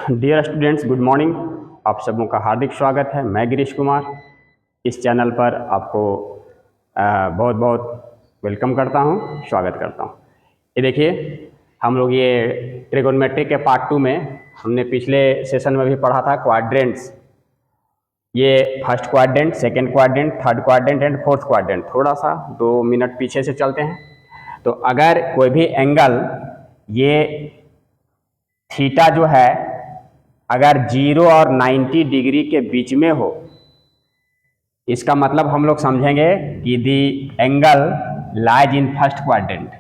Dear students, good morning. आप सबों का हार्दिक स्वागत है। मैं गिरीश कुमार इस चैनल पर आपको बहुत बहुत वेलकम करता हूं, स्वागत करता हूं। ये देखिए, हम लोग ये ट्रिगोनोमेट्री के पार्ट 2 में हमने पिछले सेशन में भी पढ़ा था क्वाड्रेंट्स। ये first quadrant, second quadrant, third quadrant and fourth quadrant. थोड़ा सा 2 मिनट पीछे से चलते हैं। तो अगर कोई भी एंगल ये थीटा जो है अगर 0 और 90 डिग्री के बीच में हो, इसका मतलब हम लोग समझेंगे कि दी angle lies in first quadrant.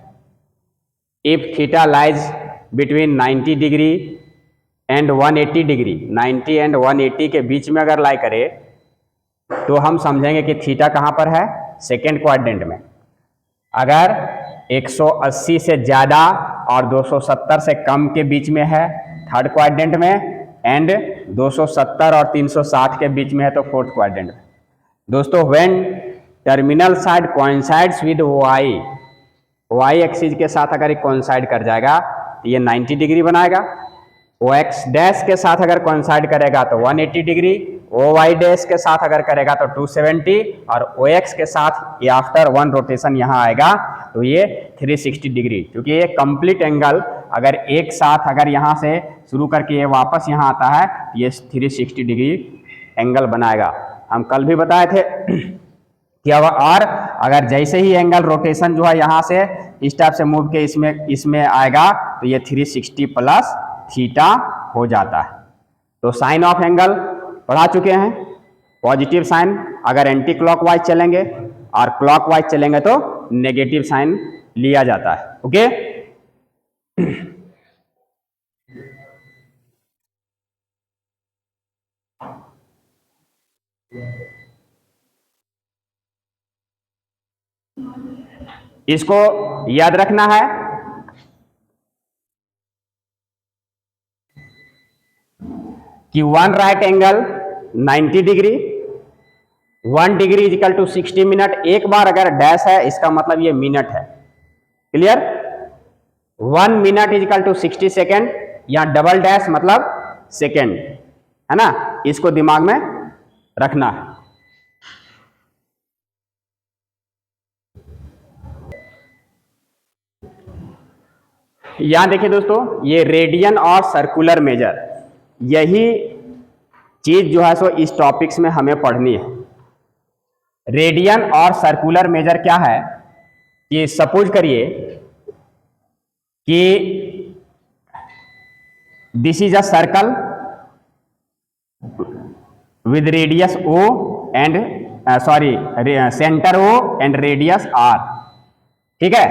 If theta lies between 90 degree and 180 degree, 90 and 180 के बीच में अगर लाई करे तो हम समझेंगे कि थीटा कहाँ पर है, सेकेंड क्वाड्रेंट में। अगर 180 से ज़्यादा और 270 से कम के बीच में है थर्ड क्वाड्रेंट में, एंड 270 और 360 के बीच में है तो फोर्थ क्वाड्रेंट में। दोस्तों, when terminal side coincides with y axis के साथ अगर ये कोइंसाइड कर जाएगा तो ये 90 डिग्री बनाएगा। ओ एक्स डैश के साथ अगर कोइंसाइड करेगा तो 180 डिग्री, ओ वाई डैश के साथ अगर करेगा तो 270, और ओ एक्स के साथ ये आफ्टर वन रोटेशन यहाँ आएगा तो ये 360 डिग्री। क्योंकि ये कंप्लीट एंगल अगर एक साथ अगर यहाँ से शुरू करके ये वापस यहाँ आता है, ये 360 डिग्री एंगल बनाएगा। हम कल भी बताए थे कि और अगर जैसे ही एंगल रोटेशन जो है यहाँ से इस टाइप से मूव के इसमें आएगा तो ये 360 प्लस थीटा हो जाता है। तो साइन ऑफ एंगल पढ़ा चुके हैं। पॉजिटिव साइन अगर एंटी क्लॉकवाइज चलेंगे और क्लॉकवाइज चलेंगे तो नेगेटिव साइन लिया जाता है। ओके, इसको याद रखना है कि one right angle 90 degree, 1 degree equal to 60 minute. एक बार अगर डैश है इसका मतलब ये मिनट है। Clear? 1 minute equal to 60 second, या डबल डैश मतलब सेकेंड, है ना। इसको दिमाग में रखना है। यहां देखिए दोस्तों, ये रेडियन और सर्कुलर मेजर, यही चीज जो है सो इस टॉपिक्स में हमें पढ़नी है। रेडियन और सर्कुलर मेजर क्या है कि सपोज करिए कि this is a circle with radius O and centre O and radius R. ठीक है,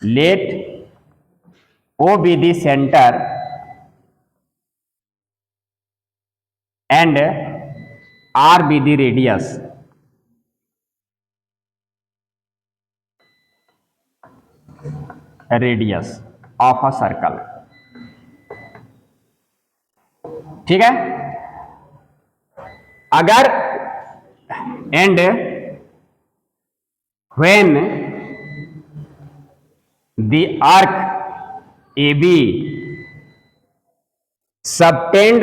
let O be the centre and are be the radius. Of a circle. ठीक है, अगर and when the arc A B subtend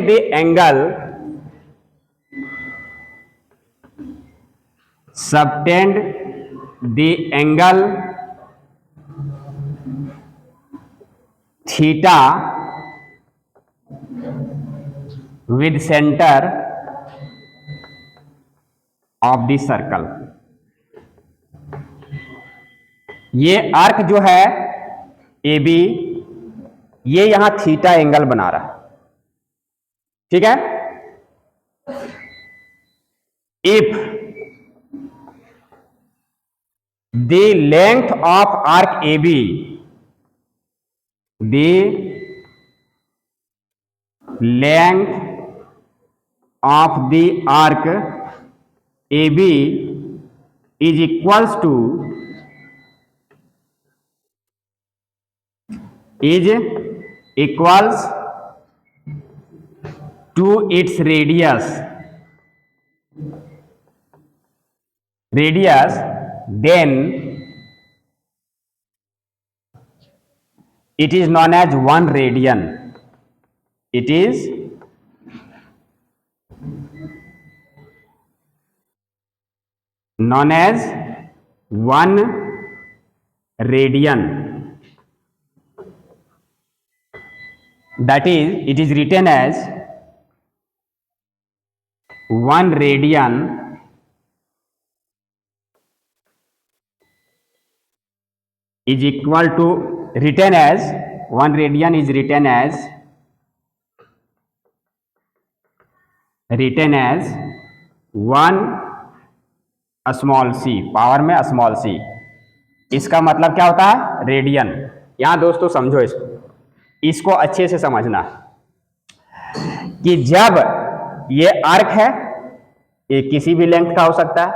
the angle theta with centre of the circle. ये arc जो है A B, ये यहां theta angle बना रहा है। ठीक है, if the length of arc A B, the length of the arc AB is equals to its radius, then it is known as 1 radian. It is known as 1 radian, that is it is written as 1 radian is equal to, written as 1 radian is written as 1 small c, power में small c. इसका मतलब क्या होता है? Radian. यहां दोस्तों समझो इसको अच्छे से समझना कि जब ये आर्क है, ये किसी भी लेंथ का हो सकता है,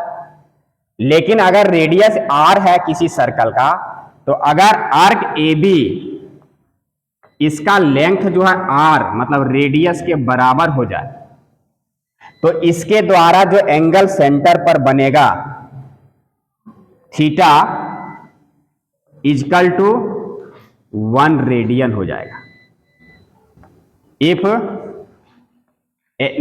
लेकिन अगर रेडियस आर है किसी सर्कल का, तो अगर आर्क ए बी इसका लेंथ जो है आर मतलब रेडियस के बराबर हो जाए, तो इसके द्वारा जो एंगल सेंटर पर बनेगा थीटा इजकल टू 1 रेडियन हो जाएगा। If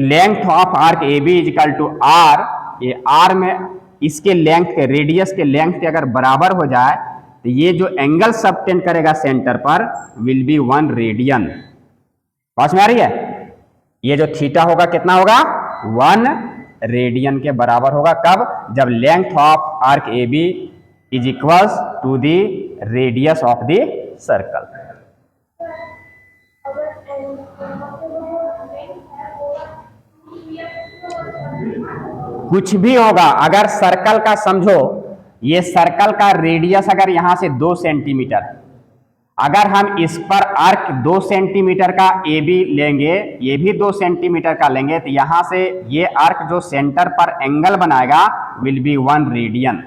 length of arc A B equal to R, ये आर में इसके लेंथ के, रेडियस के लेंथ के अगर बराबर हो जाए, तो ये जो एंगल सबटेंड करेगा सेंटर पर विल बी 1 रेडियन। समझ में आ रही है? ये जो थीटा होगा कितना होगा? 1 रेडियन के बराबर होगा। कब? जब length of arc A B is equals to the radius of the circle. कुछ भी होगा, अगर सर्कल का समझो, ये सर्कल का रेडियस अगर यहां से 2 सेंटीमीटर, अगर हम इस पर आर्क 2 सेंटीमीटर का ए बी लेंगे, ये भी 2 सेंटीमीटर का लेंगे, तो यहां से ये आर्क जो सेंटर पर एंगल बनाएगा will be 1 radian.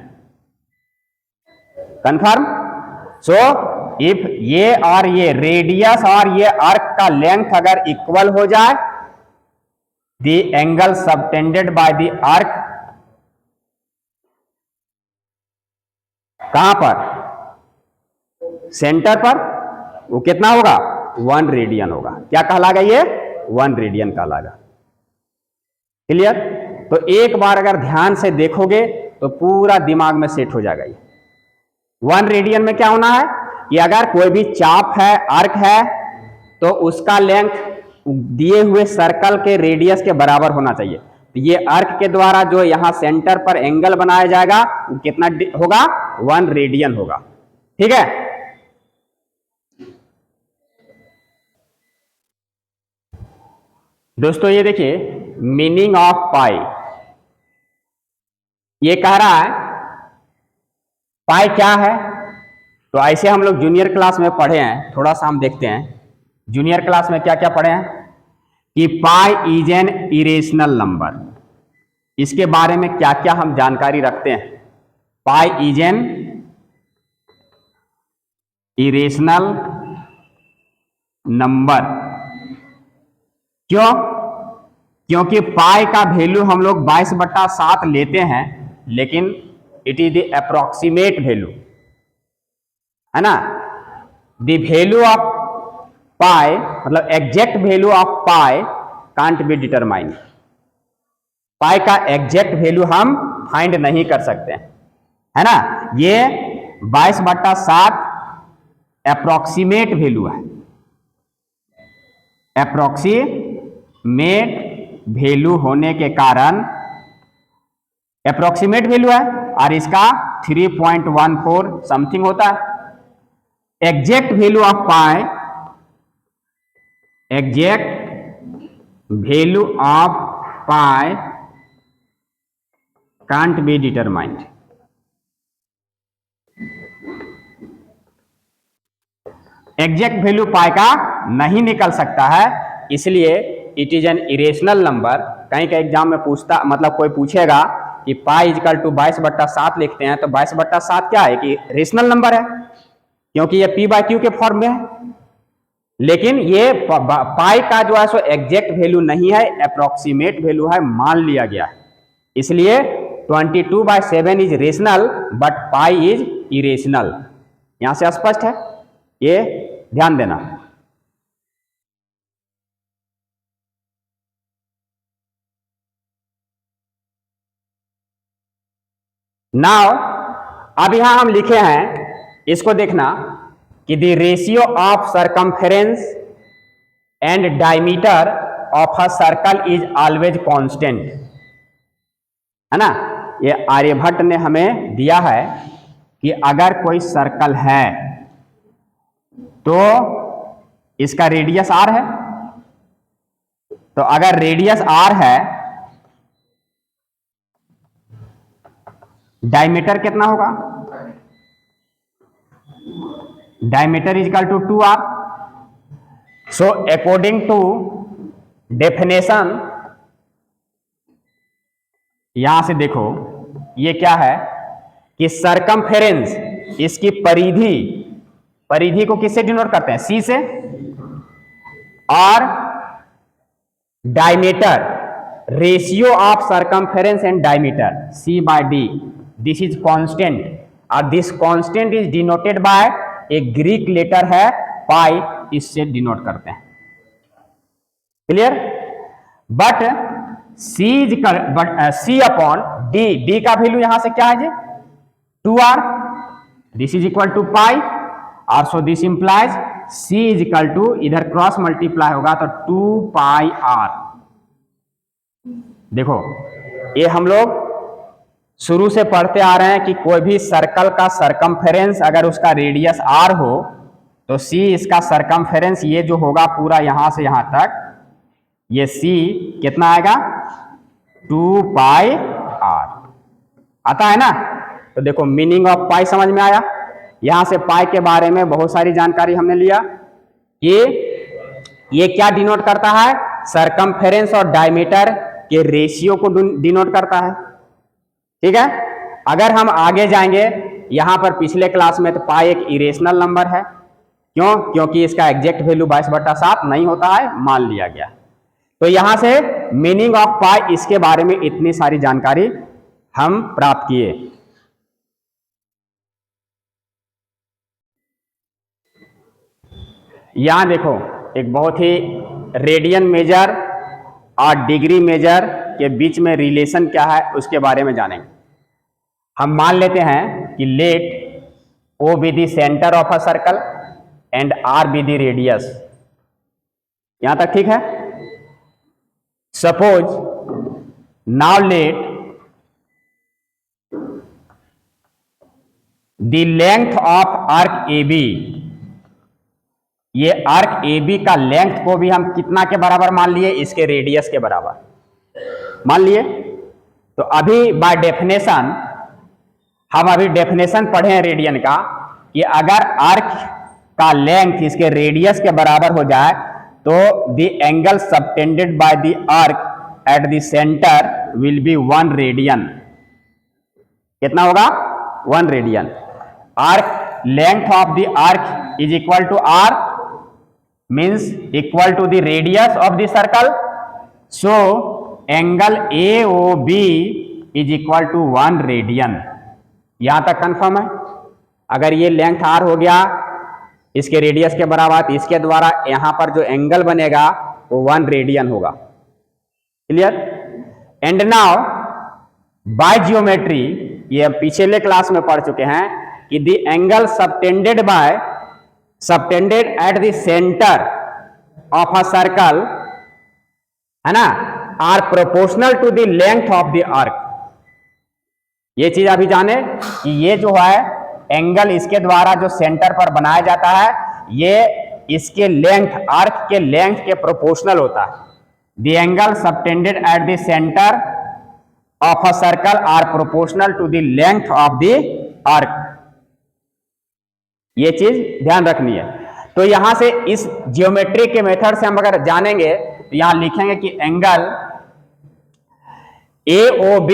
Confirm? So if ये और ये रेडियस और ये आर्क का लेंथ अगर इक्वल हो जाए, the angle subtended by the arc कहां पर? सेंटर पर, वो कितना होगा? 1 रेडियन होगा। क्या कहलागा ये? 1 रेडियन कहलागा। क्लियर? तो एक बार अगर ध्यान से देखोगे तो पूरा दिमाग में सेट हो जाएगा। ये 1 रेडियन में क्या होना है कि अगर कोई भी चाप है, आर्क है, तो उसका लेंथ दिए हुए सर्कल के रेडियस के बराबर होना चाहिए। तो ये आर्क के द्वारा जो यहां सेंटर पर एंगल बनाया जाएगा वो कितना होगा? 1 रेडियन होगा। ठीक है? दोस्तों ये देखिए मीनिंग ऑफ पाई, ये कह रहा है पाई क्या है। तो ऐसे हम लोग जूनियर क्लास में पढ़े हैं, थोड़ा सा हम देखते हैं जूनियर क्लास में क्या क्या पढ़े हैं कि pi is an irrational number. इसके बारे में क्या क्या हम जानकारी रखते हैं? Pi is an irrational number. क्यों? क्योंकि पाई का वैल्यू हम लोग 22/7 लेते हैं, लेकिन it is the approximate value, है ना। द वैल्यू ऑफ पाई मतलब exact value of pi can't be determined. Pi का एग्जैक्ट वैल्यू हम फाइंड नहीं कर सकते, है ना। ये 22/7 अप्रोक्सीमेट वैल्यू है, अप्रोक्सीमेट वैल्यू होने के कारण अप्रोक्सीमेट वैल्यू है और इसका 3.14 समथिंग होता है। Exact value of pi, exact value of pi can't be determined. Exact value pi का नहीं निकल सकता है, इसलिए it is an irrational number. कहीं का एग्जाम में पूछता, मतलब कोई पूछेगा कि पाई इजकल टू 22/7 लिखते हैं, तो 22/7 क्या है कि रेशनल नंबर है, क्योंकि ये p/q के फॉर्म में है। लेकिन ये पाई का जो है सो एग्जैक्ट वैल्यू नहीं है, अप्रोक्सीमेट वैल्यू है, मान लिया गया है। इसलिए 22/7 is rational but pi is irrational. यहां से स्पष्ट है, ये ध्यान देना। नाउ अब यहां हम लिखे हैं, इसको देखना कि the ratio of circumference and diameter of a circle is always constant, है ना। ये आर्यभट्ट ने हमें दिया है कि अगर कोई सर्कल है तो इसका रेडियस r है, तो अगर रेडियस r है, डायमीटर कितना होगा, diameter is equal to 2r। So according to definition, यहां से देखो ये क्या है कि सरकमफेरेंस, इसकी परिधि, परिधि को किससे डिनोट करते हैं, c से, और diameter, ratio of circumference and diameter c by d, this is constant, और this constant is denoted by एक ग्रीक लेटर है पाई, इससे डिनोट करते हैं। Clear. But c upon d, d का वैल्यू यहां से क्या है जी, 2r, this is equal to pi, और so this implies c is equal to, इधर क्रॉस मल्टीप्लाई होगा तो 2 पाई r। देखो ये हम लोग शुरू से पढ़ते आ रहे हैं कि कोई भी सर्कल का सरकमफेरेंस अगर उसका रेडियस r हो तो c इसका सरकमफेरेंस, ये जो होगा पूरा यहां से यहां तक, ये c कितना आएगा, 2 पाई r आता है ना। तो देखो मीनिंग ऑफ पाई समझ में आया। यहां से पाई के बारे में बहुत सारी जानकारी हमने लिया कि ये क्या डिनोट करता है, सरकमफेरेंस और डायमीटर के रेशियो को डिनोट करता है। ठीक है। अगर हम आगे जाएंगे, यहां पर पिछले क्लास में तो पाई एक इरेशनल नंबर है, क्यों, क्योंकि इसका एग्जैक्ट वैल्यू 22/7 नहीं होता है, मान लिया गया। तो यहां से मीनिंग ऑफ पाई, इसके बारे में इतनी सारी जानकारी हम प्राप्त किए। यहां देखो एक बहुत ही रेडियन मेजर और डिग्री मेजर के बीच में रिलेशन क्या है उसके बारे में जानेंगे। हम मान लेते हैं कि let O be the centre of a circle and R be the radius. यहां तक ठीक है। Suppose now let the length of arc AB, ये आर्क AB का लेंथ को भी हम कितना के बराबर मान लिए, इसके रेडियस के बराबर मान लिए। तो अभी बाय डेफिनेशन, हम अभी डेफिनेशन पढ़े हैं रेडियन का, कि अगर आर्क का लेंथ इसके रेडियस के बराबर हो जाए तो the angle subtended by the arc at the centre will be 1 radian. कितना होगा, 1 radian. Arc length of the arc is equal to r, means equal to the radius of the circle, so angle AOB is equal to 1 radian। यहां तक confirm है। अगर ये length r हो गया इसके रेडियस के बराबर, तो इसके द्वारा यहां पर जो एंगल बनेगा वो 1 रेडियन होगा। Clear. And now by geometry, ये हम पिछले क्लास में पढ़ चुके हैं कि the angle subtended at the centre of a circle, है ना, are proportional to the length of the arc. ये चीज अभी जाने कि ये जो है एंगल इसके द्वारा जो सेंटर पर बनाया जाता है, ये इसके लेंथ, आर्क के लेंथ के प्रोपोर्शनल होता है। The angle subtended at the centre of a circle are proportional to the length of the arc. ये चीज ध्यान रखनी है। तो यहां से इस जियोमेट्री के मेथड से हम अगर जानेंगे तो यहां लिखेंगे कि एंगल AOB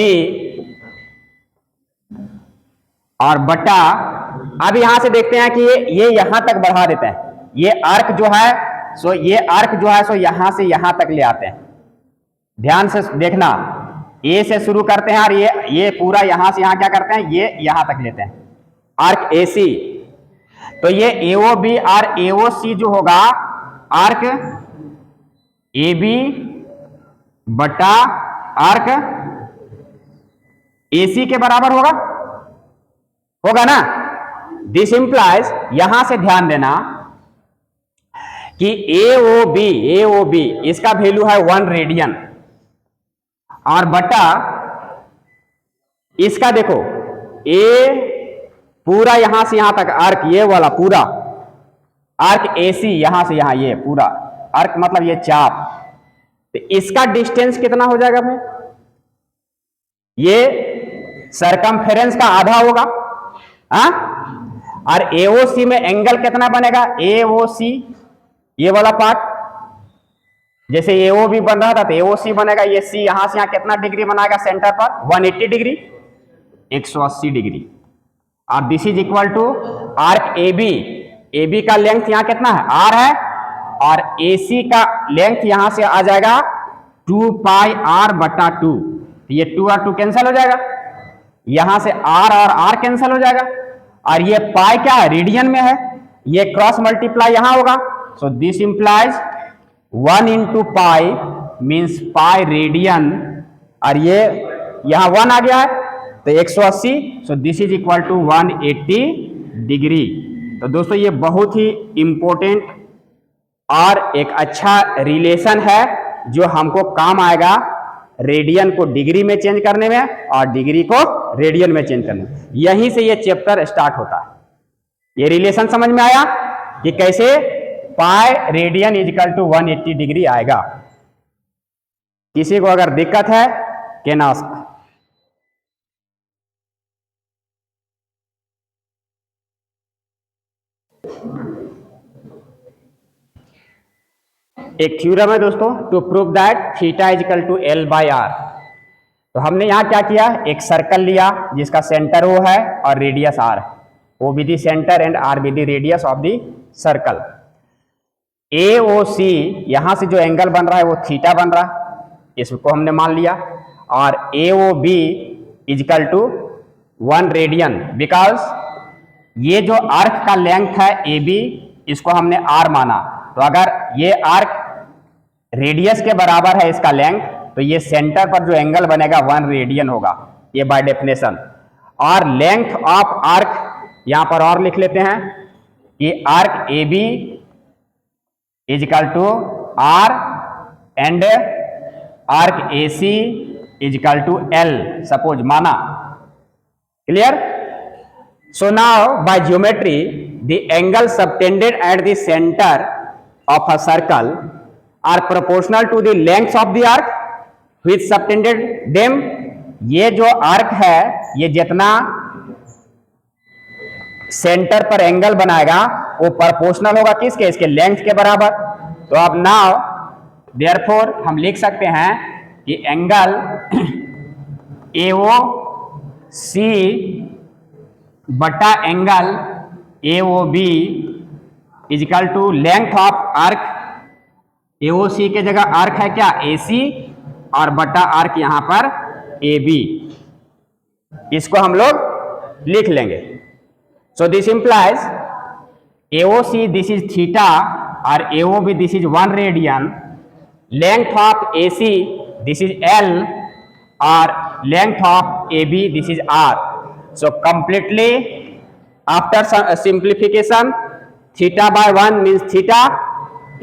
और बटा, अब यहां से देखते हैं कि ये यहां तक बढ़ा देते हैं। ये आर्क जो है सो यहां से यहां तक ले आते हैं। ध्यान से देखना, A से शुरू करते हैं और ये पूरा यहां से यहां क्या करते हैं, ये यहां तक लेते हैं, आर्क AC। तो ये AOB और AOC जो होगा, आर्क AB बटा आर्क AC के बराबर होगा। होगा ना। दिस इंप्लाइज, यहां से ध्यान देना कि ए ओ बी इसका वैल्यू है 1 रेडियन, और बटा इसका देखो ए पूरा यहां से यहां तक आर्क, ये वाला पूरा आर्क एसी यहां से यहां, ये पूरा आर्क मतलब ये चाप, तो इसका डिस्टेंस कितना हो जाएगा भाई? ये सरकमफेरेंस का आधा होगा। और एओसी में एंगल कितना बनेगा? एओसी ये वाला पार्ट, जैसे एओ भी बन रहा था तो एओसी बनेगा, ये सी यहां से यहां कितना डिग्री बनाएगा सेंटर पर? 180 डिग्री, 180 डिग्री। और this is equal to arc A B, A B का लेंथ यहां कितना है? आर है, और एसी का लेंथ यहां से आ जाएगा 2 पाई आर बटा 2, ये 2 और 2 कैंसिल हो जाएगा, यहां से आर और आर कैंसिल हो जाएगा, और ये पाई क्या है? रेडियन में है, ये क्रॉस मल्टीप्लाई यहां होगा। So this implies 1 into pi means pi radian, और ये यहां 1 आ गया है तो 180, so this is equal to 180 degree. तो दोस्तों ये बहुत ही इंपॉर्टेंट और एक अच्छा रिलेशन है जो हमको काम आएगा रेडियन को डिग्री में चेंज करने में और डिग्री को रेडियन में चेंज करने में। यहीं से ये चैप्टर स्टार्ट होता है। ये रिलेशन समझ में आया कि कैसे pi radian equal to 180 degree आएगा। किसी को अगर दिक्कत है कैन आस्क। एक थ्योरम है दोस्तों, to prove that theta equal to L by R. तो हमने यहां क्या किया? एक सर्कल लिया जिसका सेंटर ओ है और रेडियस आर है, O be the centre and are be the radius of the circle. A O C यहां से जो एंगल बन रहा है वो थीटा बन रहा है, इसको हमने मान लिया, और A O B equal to 1 radian, because ये जो आर्क का लेंथ है ए बी, इसको हमने आर माना, तो अगर ये आर्क रेडियस के बराबर है इसका लेंथ, तो ये सेंटर पर जो एंगल बनेगा 1 रेडियन होगा, ये बाय डेफिनेशन। और लेंथ ऑफ आर्क यहां पर और लिख लेते हैं कि arc A B is equal to r and arc A C is equal to l, suppose माना। Clear? So now by geometry the angle subtended at the centre of a circle are proportional to the length of the arc which subtended them। ये जो arc है ये जितना centre पर angle बनाएगा वो proportional होगा किसके? इसके लेंथ के बराबर। तो अब नाउ देयरफॉर हम लिख सकते हैं कि एंगल एओ सी बटा angle A O B equal to length of arc, A O C के जगह आर्क है क्या? एसी, और बटा आर्क यहां पर एबी, इसको हम लोग लिख लेंगे। So this implies AOC this is theta और AOB this is 1 radian, length of AC this is l और length of AB this is r. So completely after simplification theta by 1 means theta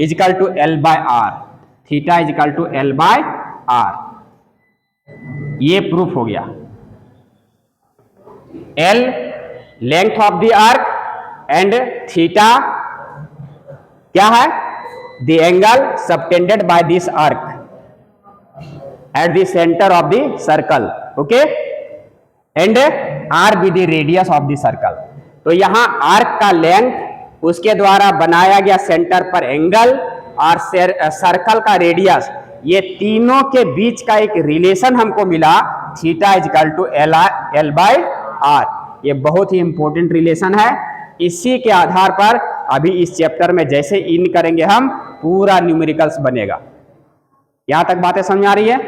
is equal to L by r, theta is equal to L by are. ये proof हो गया। L length of the arc and theta क्या है? The angle subtended by this arc at the centre of the circle, okay, and R B the radius of the circle. तो यहां arc का length, उसके द्वारा बनाया गया सेंटर पर एंगल और सर्कल का रेडियस, ये तीनों के बीच का एक रिलेशन हमको मिला, theta is equal to L by are. ये बहुत ही इंपॉर्टेंट रिलेशन है। इसी के आधार पर अभी इस चैप्टर में जैसे इन करेंगे हम, पूरा न्यूमेरिकल्स बनेगा। यहां तक बातें समझ आ रही है?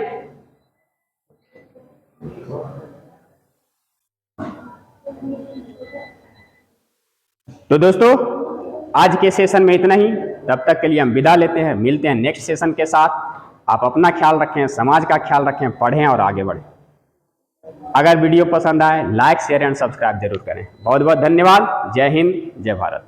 तो दोस्तों आज के सेशन में इतना ही। तब तक के लिए हम विदा लेते हैं, मिलते हैं नेक्स्ट सेशन के साथ। आप अपना ख्याल रखें, समाज का ख्याल रखें, पढ़ें और आगे बढ़ें। अगर वीडियो पसंद आए लाइक शेयर एंड सब्सक्राइब जरूर करें। बहुत बहुत धन्यवाद। जय हिंद, जय भारत।